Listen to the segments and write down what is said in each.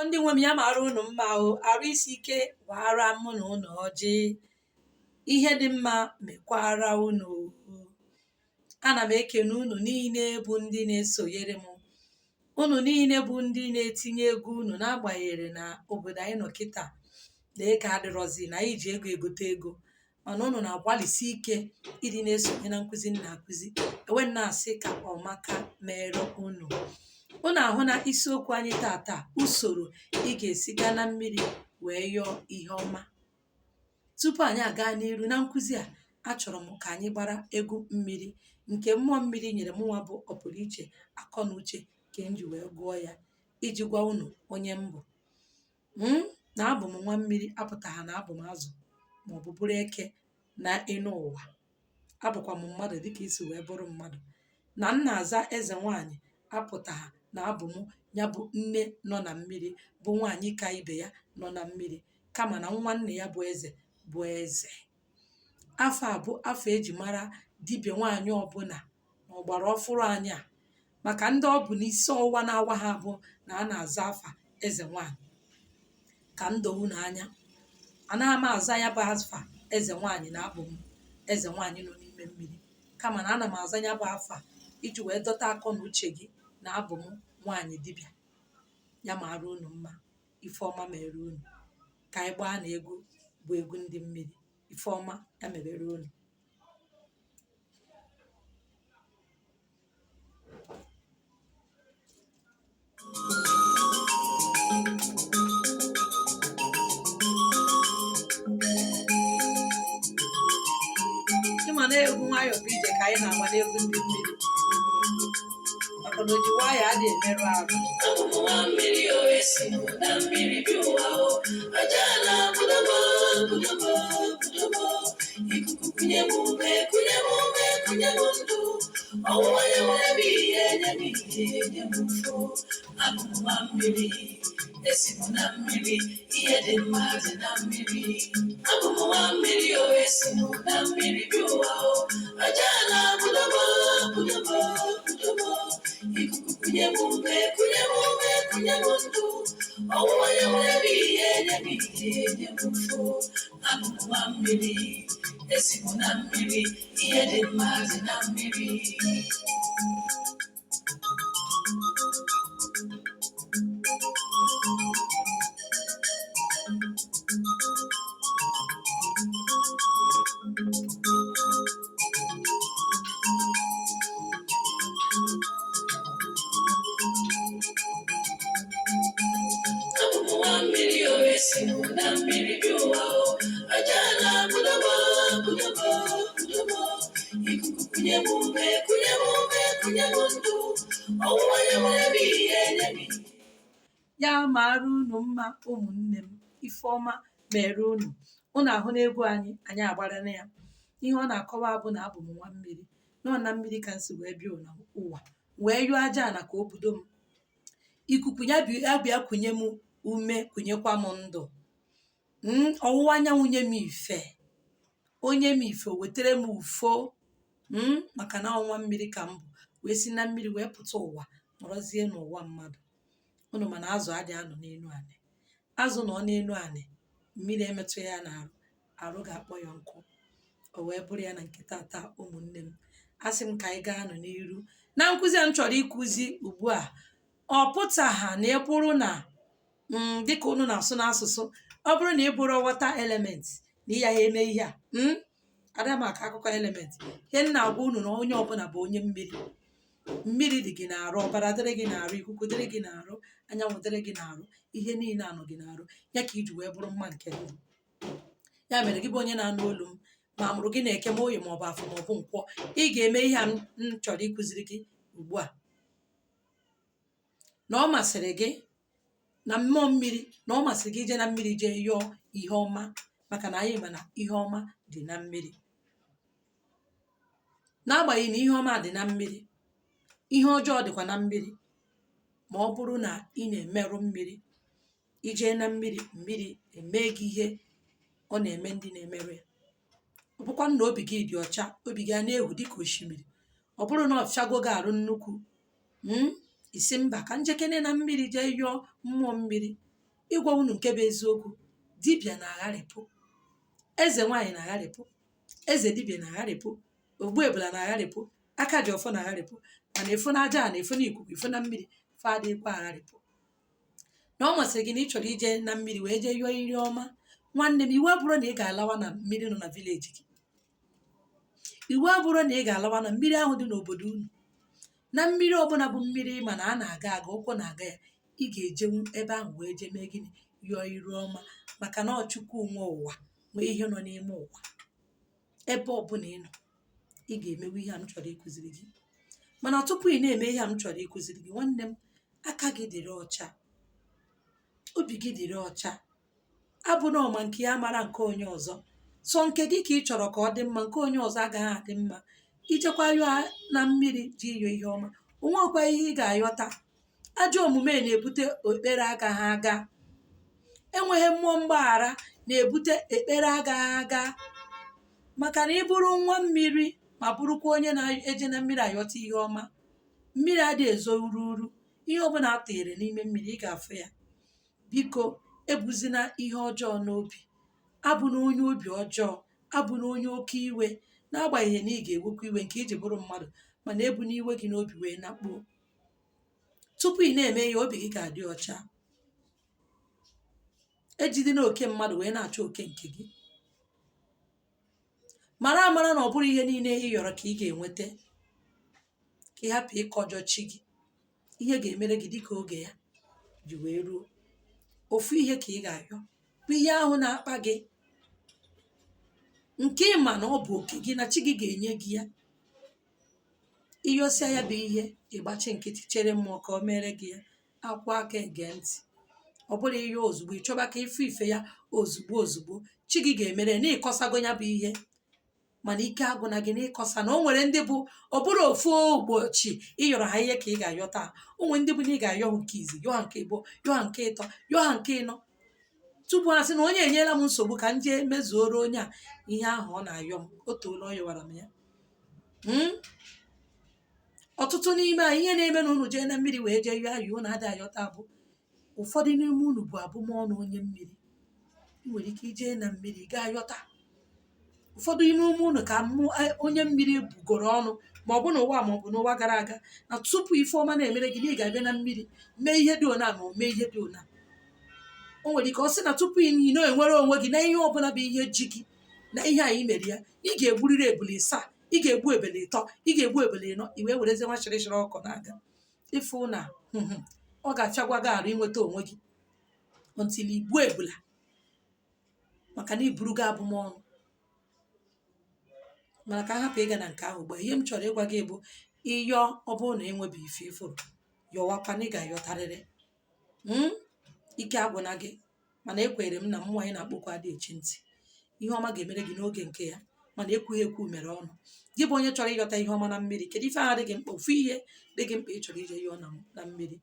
ndị nwe m ya mara unu mma o, arụ isi ike gbara mụ na unu ọjị, ihe dị mma mekwara unu. Ana m ekene unu niile bụ ndị na-esonyere m, unu niile bụ ndị na-etinye ego unu n'agbanyeghị na obodo anyị nọ kịta na ego adịrọzi, na anyị ji ego egote ego, mana unu na-agbalịsi ike ịdị na-esonye na nkụzi na-akụzi. Enwe na-asị ka ọmaka mere unu. Unu ahụ na isiokwu anyị tata, usoro ị ga-esi gaa na mmiri wee yọọ ihe ọma. Tupu anyị aga n'iru na nkụzi a, achọrọ m ka anyị gbara egwu mmiri nke mmụọ mmiri nyere mụnwa bụ ọpụrụiche akọ na uche ka m ji wee gụọ ya, iji gwa unu onye mbụ. Na abụ m nwa mmiri apụtagha na abụ m azụ maọbụ bụrụ eke na enu ụwa. Abụkwa m mmadụ dịka isi wee bụrụ mmadụ. Na m na-aza eze nwaanyị apụtagha na abụ m ya bụ nne nọ na mmiri, bụ nwaanyị ka ibe ya nọ na mmiri, kama na nwanne ya bụ eze bụ eze. Afọ a bụ afọ eji mara dibịa nwaanyị ọbụla na ọgbara ọfụrụ anyị a, maka ndị ọ bụ n'isi ọwụwa na-awa ha bụ na a na-aza afa eze nwaanyị. Ka m doo unu anya, anaghị m aza ya bụ afa eze nwaanyị na abụ m eze nwaanyị nọ n'ime mmiri, kama na ana m aza ya bụ afa iji wee dọta akọ na uche gị na abụ m nwaanyị dibịa. Ya mara unu mma, ifeọma mere unu. Ka anyị gbaa na egwu bụ egwu ndị mmiri. Ifeọma ya mebere unu. Ịma na egwu nwayọ bụ ije ka anyị na-agba n'egwu ndị mmiri, maka na oji nwayọ adị emerụ ahụ. Nwa mmiri o esi na mmiri bi ụwa o, aja na budobo budobo budobo, ikuku kunye m ume kunye m ume kunye m ndụ, ọwụwa ya nwere bụ ihe nye m ihe nye m mfo. Abụ m nwa mmiri esi na mmiri, ihe dị mma dị na mmiri. Abụ m nwa mmiri o esi na mmiri bi ụwa o, aja na budobo budobo budobo, ikuku kunye m ume kunye m ume kunye m ndụ, ọwụwa ya nwere bụ ihe nye m ihe nye m mfo. Abụ m nwa mmiri esi na mmiri, ihe dị mma dị na mmiri. Mmiri o esi na mmiri bi ụwa o, aja na budobo budobo budobo, ikuku kunye m ume kunye m ume kunye m ndụ, ọwụwa ya nwere bụ ihe nye m. Ya mara unu mma ụmụnne m, ifeọma mere unu. Unu ahụ na egwu anyị agbara na ya. Ihe ọ na-akọwa bụ na abụ m nwa mmiri, nọ na mmiri ka nsi wee bịa ụwa wee yụọ aja na ka o budo m. Ikuku ya bịa kunye m ume kunyekwa m ndụ. Ọwụwa anyanwụ nye m ife, onye m ife wetara m ufo, maka na ọnwa mmiri ka m bụ, wee si na mmiri wee pụta ụwa nọrọzie n'ụwa mmadụ. Unu mana azụ adị anọ n'elu anị. Azụ nọ n'elu anị, mmiri emetụ ya n'arụ, arụ ga-akpọ ya nkụ. O wee bụrụ ya na nke tata ụmụnne m, asị m ka anyị gaa nọ n'iru na nkụzi a m chọrọ ịkụzi ugbu a. Ọ pụtagha na ị bụrụ na dịka unu na-asụ n'asụsụ, ọ bụrụ na ị bụrụ wọta element na ya eme ihe a, ada maka akụkọ element, ihe m na-agwa unu na onye ọbụla bụ onye mmiri. Mmiri dị gị na-arụ, ọbara dịrị gị na-arụ, ikuku dịrị gị na-arụ, anyanwụ dịrị gị na-arụ, ihe niile anọ gị na-arụ, ya ka iji wee bụrụ mma nke ndụ. Ya mere gị bụ onye na-anụ olu m, ma amụrụ gị na-eke ma oyi maọbụ afọ maọbụ nkwọ, ị ga-eme ihe a m chọrọ ịkụziri gị ugbu a. Na ọ masịrị gị na mmụọ mmiri, na ọ masịrị gị ije na mmiri jee yọọ ihe ọma, maka na anyị ma na ihe ọma dị na mmiri. N'agbanyeghị na ihe ọma dị na mmiri, ihe ọjọọ dịkwa na mmiri. Ma ọ bụrụ na ị na-emerụ mmiri, ijee na mmiri, mmiri eme gị ihe ọ na-eme ndị na-emerụ ya. Ọ bụkwa na obi gị dị ọcha, obi gị a na-ewu dịka osimiri, ọ bụrụ na ọ fịago gị arụ nnukwu, isi mba ka njekene na mmiri jee yọọ mmụọ mmiri ịgwa unu nke bụ eziokwu, dibịa na-agharịpụ, eze nwaanyị na-agharịpụ, eze dibịa na-agharịpụ, ogbu ebula na-agharịpụ, aka ji ọfọ na-agharịpụ, mana efu na aja na efu na ikuku efu na mmiri fa adịghịkwa agharịpụ. Na ọ masịrị gị na ị chọrọ ije na mmiri wee jee yọọ iri ọma, nwanne m, iwu abụrụ na ị ga-alawa na mmiri nọ na vileji gị, iwu abụrụ na ị ga-alawa na mmiri ahụ dị n'obodo unu. Na mmiri ọbụla bụ mmiri mana a na-aga aga, ụkwụ na-aga ya, ị ga-ejenwu ebe ahụ wee jee mee gịnị? Yọọ iru ọma, maka na ọ Chukwu nwe ụwa nwee ihe nọ n'ime ụwa. Ebe ọbụla ị nọ, ị ga-emewe ihe a m chọrọ ịkụziri gị. Mana tupu ị na-eme ihe a m chọrọ ịkụziri gị, nwanne m, aka gị dịrị ọcha, obi gị dịrị ọcha, abụna ọma nke ya mara nke onye ọzọ. So nke gị ka ị chọrọ ka ọ dị mma, nke onye ọzọ agaghị adị mma. Ichekwa yọọ na mmiri ji iyọ ihe ọma, onwekwa ihe ị ga-ayọta. Ajọ omume na-ebute ekpere agaghị aga, enweghị mmụọ mgbaghara na-ebute ekpere agaghị aga. Maka na ị bụrụ nwa mmiri ma bụrụkwa onye na-eje na mmiri ayọta ihe ọma, mmiri adịghị ezo uru uru. Ihe ọbụla a tịnyere n'ime mmiri ị ga-afụ ya. Biko ebuzina ihe ọjọọ n'obi, abụ na onye obi ọjọọ, abụ na onye oke iwe, n'agbanyeghị na ị ga-ewekwa iwe nke iji bụrụ mmadụ, mana ebu n'iwe gị n'obi wee nakpuo. Tupu ị na-eme ihe, obi gị ga-adị ọcha. Ejidina oke mmadụ wee na-achọ oke nke gị. Mara amara na ọ bụrụ ihe niile ị yọrọ ka ị ga-enweta, ka ị hapụ ịkọjọ chi gị. Ihe ga-emere gị dịka oge ya ji wee ruo. Ofu ihe ka ị ga-ayọ bụ ihe ahụ na-akpa gị, nke ị ma na ọ bụ oke gị na chi gị ga-enye gị ya. Ịyọsịa ya bụ ihe, ịgbachi nkịtị chere mmụọ ka o mere gị ya. Akwụ aka ege ntị. Ọ bụrụ ihe ozugbo, ị chọba ka ife ife ya ozugbo ozugbo, chi gị ga-emere na ịkọsago ya bụ ihe. Mana ike agwụna gị na ịkọsa, na o nwere ndị bụ ọ bụrụ ofu ụbọchị ịyọrọ ha ihe ka ị ga-ayọta. O nwere ndị bụ na ị ga-ayọ ha nke izi, yọọ ha nke ịbụọ, yọọ ha nke ịtọ, yọọ ha nke ịnọ, tupu ha sị na onye enyela m nsogbu ka m jee mezuoro onye a ihe ahụ ọ na-ayọ m. O toola ọ yọwara m ya. Ọtụtụ n'ime anyị, ihe na-eme na unu jee na mmiri wee jee yọọ ayọ unu adịghị ayọta bụ ụfọdụ n'ime unu bụ abụmọnụ onye mmiri. Ị nwere ike ijee na mmiri gaa yọta. Ụfọdụ n'ime unu ka onye mmiri bugoro ọnụ, ma ọ bụ n'ụwa ma ọ bụ n'ụwa gara aga, na tupu ife ọma na-emere gị na ị ga-abịa na mmiri mee ihe dị ona ma o mee ihe dị ona. O nwere ike ọ sị na tupu ị na-enwere onwe gị na ihe ọbụla bụ ihe ji gị na ihe anyị mere ya, ị ga-egburiri ebule ịsaa, ị ga-egbu ebele ịtọ, ị ga-egbu ebele ịnọ, i wee werezi nwa shịrịshịrị ọkụ na-aga. Ịfụ na ọ ga-afịagwa gị arụ inweta onwe gị until igbuo ebula, maka na iburu gị abụmọnụ. Mana ka hapụ ịga na nke ahụ, gba ihe m chọrọ ịgwa gị bụ ịyọ, ọ bụrụ na enwebi ife ifuru, yọwakwa na ị ga-ayọtarịrị. Ike agwụna gị, mana ekwere m na mmụọ anyị na-akpọkwa adị echi ntị. Ihe ọma ga-emere gị n'oge nke ya, mana ekwughị ekwu mere ọnụ. Gị bụ onye chọrọ ịyọta ihe ọma na mmiri, kedu ife ahụ dị gị mkpa? Ofu ihe dị gị mkpa ị chọrọ ije yọọ na mmiri,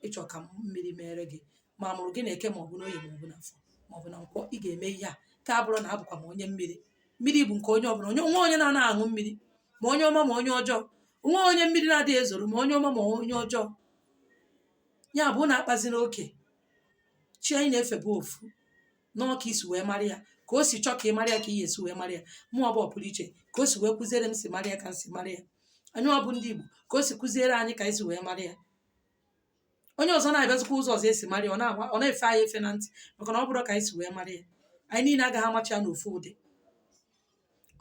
ịchọ ka mmiri mere gị, ma mụrụ gị na eke ma ọ bụ n'oye ma ọ bụ n'afọ ma ọ bụ na nkwọ. Ị ga-eme ihe a ka abụrụ na abụkwa m onye mmiri. Mmiri bụ nke onye ọbụla. Onwe onye na-anaghị aṅụ mmiri, ma onye ọma ma onye ọjọọ. Onwe onye mmiri na-adịghị ezoro, ma onye ọma ma onye ọjọọ. Ya bụ na akpazi n'oke. Chi anyị na-efe bụ ofu, n'ọka isi wee mara ya, ka o si chọọ ka ị mara ya ka ị esi wee mara ya. Mụ ọ bụ pụrụ iche ka o si wee kụziere m si mara ya ka m si mara ya. Anyị ọ bụ ndị Igbo ka o si kụziere anyị ka anyị si wee mara ya. Onye ọzọ na-abịazikwa ụzọ ọzọ esi mara ya, ọ na-efe anyị efe na ntị, maka na ọ bụrụ ka anyị si wee mara ya. Anyị niile agaghị amacha ya n'ofu ụdị.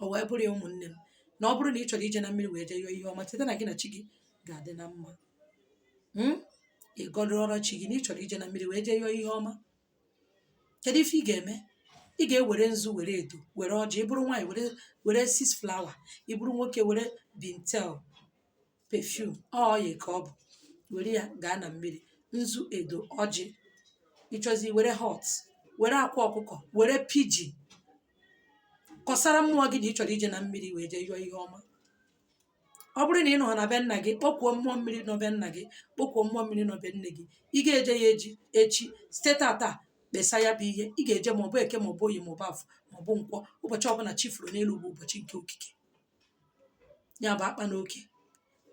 O wee bụrụ ya, ụmụnne m, na ọ bụrụ na ị chọrọ ije na mmiri wee jee yọọ ihe ọma, cheta na gị na chi gị ga-adị na mma. Ị gọdụrọrọ chi gị na ị chọrọ ije na mmiri wee jee yọọ ihe ọma. Kedu ife ị ga-eme? Ị ga-ewere nzu, were edo, were ọjị. Ị bụrụ nwaanyị, were 6 flawa. Ị bụrụ nwoke, were bintel perfume, ọya ka ọ bụ. Were ya gaa na mmiri. Nzu, edo, ọjị. Ịchọzi were hot, were akwa ọkụkọ, were piji. Kọsara mmụọ gị na ị chọrọ ije na mmiri wee jee yọọ ihe ọma. Ọ bụrụ na ị nọ na be nna gị, kpọkuo mmụọ mmiri nọ be nna gị, kpọkuo mmụọ mmiri nọ be nne gị. Ị ga-eje ya echi site tata kpesa ya bụ ihe. Ị ga-eje ma ọ bụ eke ma ọ bụ oyi ma ọ bụ afọ ma ọ bụ nkwọ. Ụbọchị ọbụla chi furu n'elu bụ ụbọchị nke okike. Ya bụ akpa n'oke.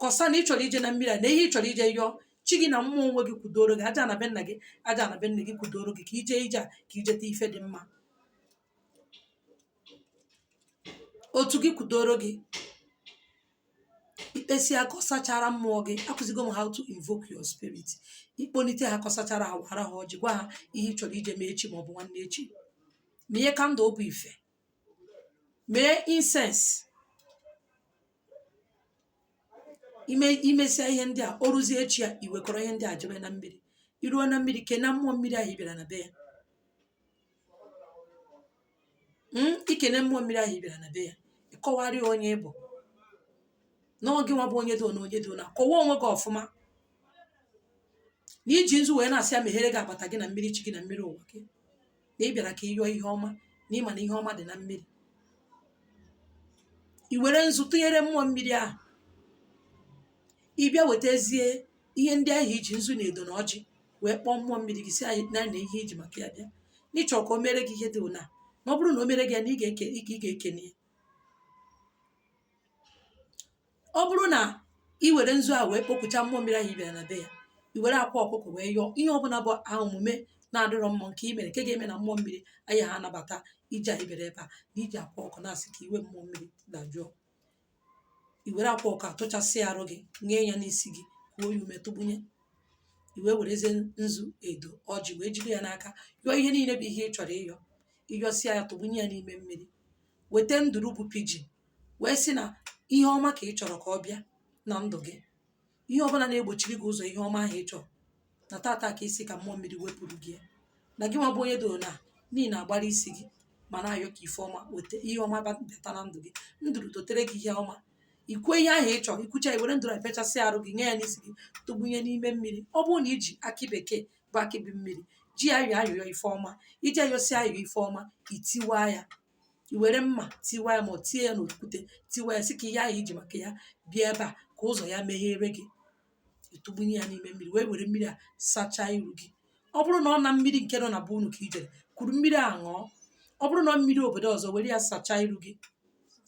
Kọsa na ị chọrọ ije na mmiri a, na ihe ị chọrọ ije yọọ, chi gị na mmụọ onwe gị kwudoro gị, aja na be nna gị, aja na be nne gị kwudoro gị ka ije ije a, ka ijeta ife dị mma. otu gị kwudoro gị ikpesịa ka ọ sachara mmụọ gị. akụzigo m how to invoke your spirit. ikponite ha ka ọ sachara ha, wara ha ọjị, gwa ha ihe ị chọrọ ije mee echi maọbụ nwanne echi. mee kandụl bụ ife, mee incense. imesịa ihe ndị a, o ruzie echi ya, iwekọrọ ihe ndị a jebe na mmiri. iruo na mmiri, kee na mmụọ mmiri ahụ bịara na be ya. ikene mmụọ mmiri ahụ bịara na be ya, ịkọwarị onye ịbụ n'oge nwa bụ onye dị na onye dị na. kọwa onwe gị ọfụma na iji nzu wee na-asị ya meghere gị agbata gị na mmiri chi gị na mmiri ụwa gị, na ị bịara ka ịyọọ ihe ọma, na ịma na ihe ọma dị na mmiri. i were nzu tụnyere mmụọ mmiri ahụ, ịbịa wetazie ihe ndị ahụ iji nzu na edo na ọjị wee kpọọ mmụọ mmiri gị, si anyị na ihe iji maka ya bịa, n'ịchọ ka o mere gị ihe dị ụna. na ọ bụrụ na o mere gị ya, na ị ga-ekene ya. ọ bụrụ na ị were nzu a wee kpọpụcha mmụọ mmiri ahụ bịara na be ya, i were akwa ọkụkọ wee yọọ ihe ọbụla bụ aha omume na-adịrọ mma nke i mere, nke ga-eme na mmụọ mmiri anyị ha anabata ije anyị bịara ebe a, na iji akwa ọkụ na-asị ka iwe mmụọ mmiri dajụọ. i were akwa ọkụ atụchasị arụ gị, nye ya n'isi gị, kwuo ya ume, tụgbunye. i wee werezie nzu edo ọjị wee jide ya n'aka, yọọ ihe niile bụ ihe ị chọrọ ịyọ. ịyọsịa ya, tụgbunye ya n'ime mmiri. weta nduru bụ pidgin, wee sị na ihe ọma ka ị chọrọ ka ọ bịa na ndụ gị. ihe ọbụla na-egbochiri gị ụzọ ihe ọma ahụ ị chọrọ, na tata ka isi ka mmụọ mmiri wepụrụ gị. na gị nwa bụ onye doro na n'ihi na-agbara isi gị ma na-ayọ ka ife ọma weta ihe ọma bata na ndụ gị. nduru dotere gị ihe ọma, ikwuo ihe ahụ ị chọrọ, ikwucha, i were nduru apịachasị arụ gị, nye ya n'isi gị, tụgbunye n'ime mmiri. ọ bụrụ na iji akị bekee bụ akị bụ mmiri ji ayọ ayọyọ ife ọma, iji ayọsi ayọ ife ọma, itiwa ya. i were mma tiwa ya, ma ọ tie ya n'okwute, tiwa ya, sị ka ihe ahụ iji maka ya bịa ebe a ka ụzọ ya meghere gị. ịtụgbunye ya n'ime mmiri, wee were mmiri a sachaa iru gị. ọ bụrụ na ọ na mmiri nke nọ na be unu ka i jere, kuru mmiri a ṅụọ. ọ bụrụ na mmiri obodo ọzọ, were ya sachaa iru gị,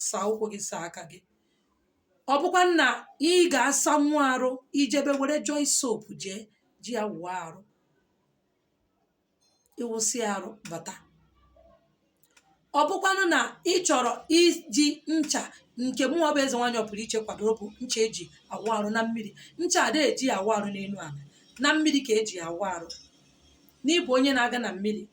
saa ụkwụ gị, saa aka gị. ọ bụkwa na ị ga-asa mmụọ arụ, ijebe were joy soap jee ji ya wụọ arụ, ịwụsị arụ bata. ọ bụkwanụ na ị chọrọ iji ncha nke mmụọ bụ eze nwaanyị ọpụrụ iche kwadoro, bụ ncha eji awụ arụ na mmiri. ncha ada eji awụ arụ n'elu ala, na mmiri ka eji awụ arụ. n'ịbụ onye na-aga na mmiri,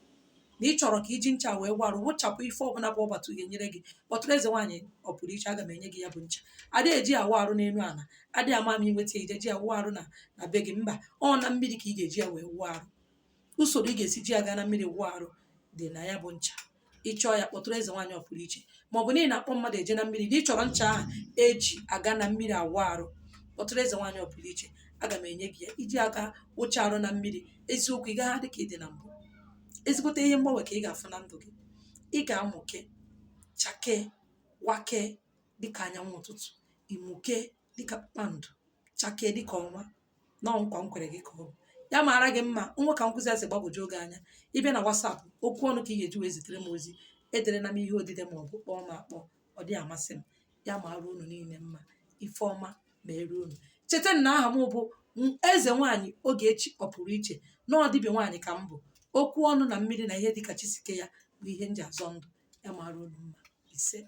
na ị chọrọ ka iji ncha wee wụ arụ, wụchapụ ife ọbụla bụ ọbata ga-enyere gị, kpọtụrụ eze nwaanyị ọpụrụ iche, aga m enye gị ya bụ ncha. ada eji awụ arụ n'elu ala, adịghị ama m inweta ije ji awụ arụ na be gị, mba, ọ na mmiri ka ị ga-eji ya wee wụ arụ. usoro ị ga-esi ji ya gaa na mmiri wụ arụ dị na ya bụ ncha. ịchọọ ya, kpọtụrụ eze nwaanyị ọpụrụ iche. maọbụ n'ihi na akpọ mmadụ eje na mmiri, na ị chọrọ ncha ahụ eji aga na mmiri awụ arụ, kpọtụrụ eze nwaanyị ọpụrụ iche, aga m enye gị ya iji aga wụcha arụ na mmiri. eziokwu, ị gaghị adị ka ị dị na mbụ. ezigbote ihe mgbanwe ka ị ga-afụ na ndụ gị. ị ga-amụke, chake, wake dịka anyanwụ ụtụtụ, imuke dịka kpakpando, chake dịka ọnwa. na nkwa m kwere gị ka ọ bụ ya mara gị mma. nwa ka nkụzi asị gbagwoju oge anya, ịbịa na wasapụ, okwu ọnụ ka ị ga-eji wee zitere m ozi. edere na m ihe odide ma ọ bụ kpọọ m akpọ, ọ dị amasị m. ya mara unu niile mma, ife ọma ma eru unu. cheta na aha m bụ eze nwaanyị Ogechi ọpụrụ iche, na ọdịbịa nwaanyị ka m bụ. okwu ọnụ na mmiri na ihe dịka chisike ya bụ ihe nji azọ ndụ. ya mara unu mma. ise.